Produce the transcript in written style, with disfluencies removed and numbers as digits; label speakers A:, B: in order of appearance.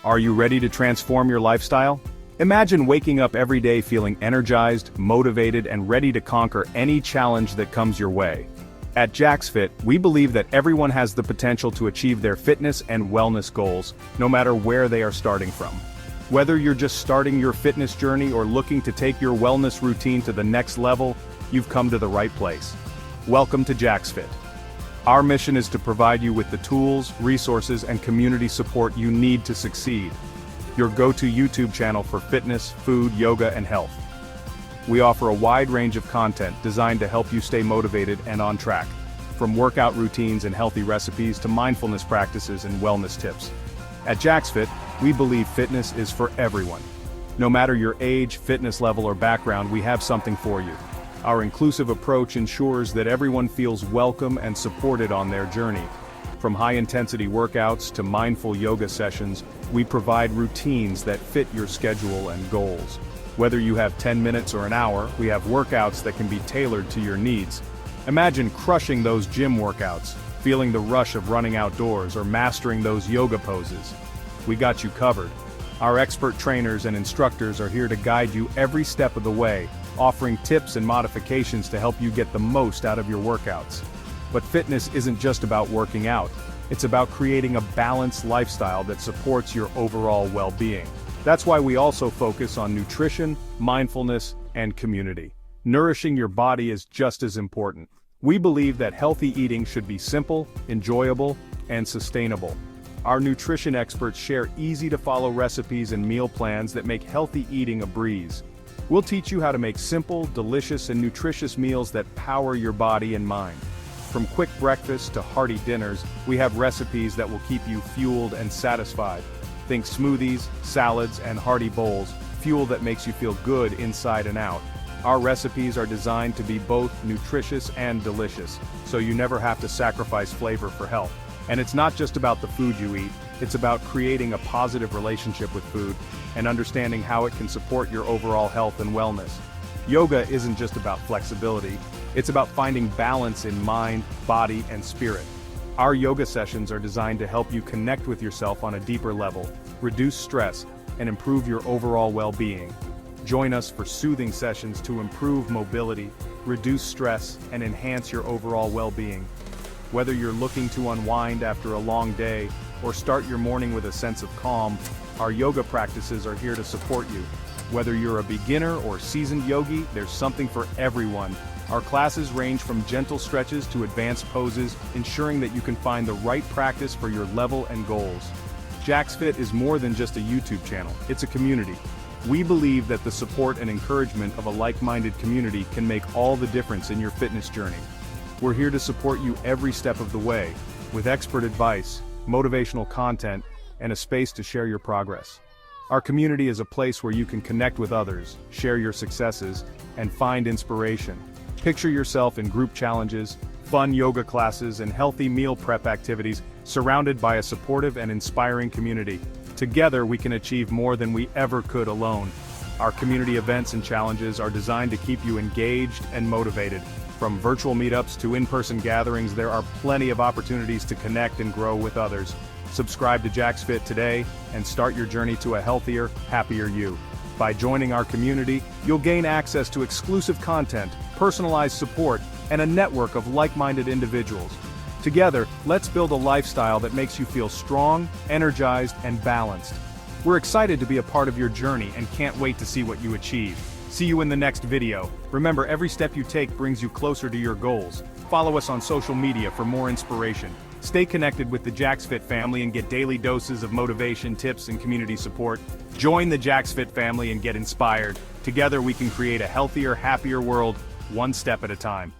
A: Are you ready to transform your lifestyle? Imagine waking up every day feeling energized, motivated, and ready to conquer any challenge that comes your way. At JaxFit, we believe that everyone has the potential to achieve their fitness and wellness goals, no matter where they are starting from. Whether you're just starting your fitness journey or looking to take your wellness routine to the next level, you've come to the right place. Welcome to JaxFit. Our mission is to provide you with the tools, resources, and community support you need to succeed. Your go-to YouTube channel for fitness, food, yoga, and health. We offer a wide range of content designed to help you stay motivated and on track, from workout routines and healthy recipes to mindfulness practices and wellness tips. At JaxFit, we believe fitness is for everyone. No matter your age, fitness level, or background, we have something for you. Our inclusive approach ensures that everyone feels welcome and supported on their journey. From high-intensity workouts to mindful yoga sessions, we provide routines that fit your schedule and goals. Whether you have 10 minutes or an hour, we have workouts that can be tailored to your needs. Imagine crushing those gym workouts, feeling the rush of running outdoors, or mastering those yoga poses. We got you covered. Our expert trainers and instructors are here to guide you every step of the way, offering tips and modifications to help you get the most out of your workouts. But fitness isn't just about working out, it's about creating a balanced lifestyle that supports your overall well-being. That's why we also focus on nutrition, mindfulness, and community. Nourishing your body is just as important. We believe that healthy eating should be simple, enjoyable, and sustainable. Our nutrition experts share easy-to-follow recipes and meal plans that make healthy eating a breeze. We'll teach you how to make simple, delicious, and nutritious meals that power your body and mind. From quick breakfasts to hearty dinners, we have recipes that will keep you fueled and satisfied. Think smoothies, salads, and hearty bowls, fuel that makes you feel good inside and out. Our recipes are designed to be both nutritious and delicious, so you never have to sacrifice flavor for health. And it's not just about the food you eat, it's about creating a positive relationship with food and understanding how it can support your overall health and wellness. Yoga isn't just about flexibility, it's about finding balance in mind, body, and spirit. Our yoga sessions are designed to help you connect with yourself on a deeper level, reduce stress, and improve your overall well-being. Join us for soothing sessions to improve mobility, reduce stress, and enhance your overall well-being. Whether you're looking to unwind after a long day or start your morning with a sense of calm, our yoga practices are here to support you. Whether you're a beginner or seasoned yogi, there's something for everyone. Our classes range from gentle stretches to advanced poses, ensuring that you can find the right practice for your level and goals. JaxFit is more than just a YouTube channel, it's a community. We believe that the support and encouragement of a like-minded community can make all the difference in your fitness journey. We're here to support you every step of the way, with expert advice, motivational content, and a space to share your progress. Our community is a place where you can connect with others, share your successes, and find inspiration. Picture yourself in group challenges, fun yoga classes, and healthy meal prep activities, surrounded by a supportive and inspiring community. Together we can achieve more than we ever could alone. Our community events and challenges are designed to keep you engaged and motivated. From virtual meetups to in-person gatherings, there are plenty of opportunities to connect and grow with others. Subscribe to JaxFit today and start your journey to a healthier, happier you. By joining our community, you'll gain access to exclusive content, personalized support, and a network of like-minded individuals. Together, let's build a lifestyle that makes you feel strong, energized, and balanced. We're excited to be a part of your journey and can't wait to see what you achieve. See you in the next video. Remember, every step you take brings you closer to your goals. Follow us on social media for more inspiration. Stay connected with the JaxFit family and get daily doses of motivation, tips, and community support. Join the JaxFit family and get inspired. Together we can create a healthier, happier world, one step at a time.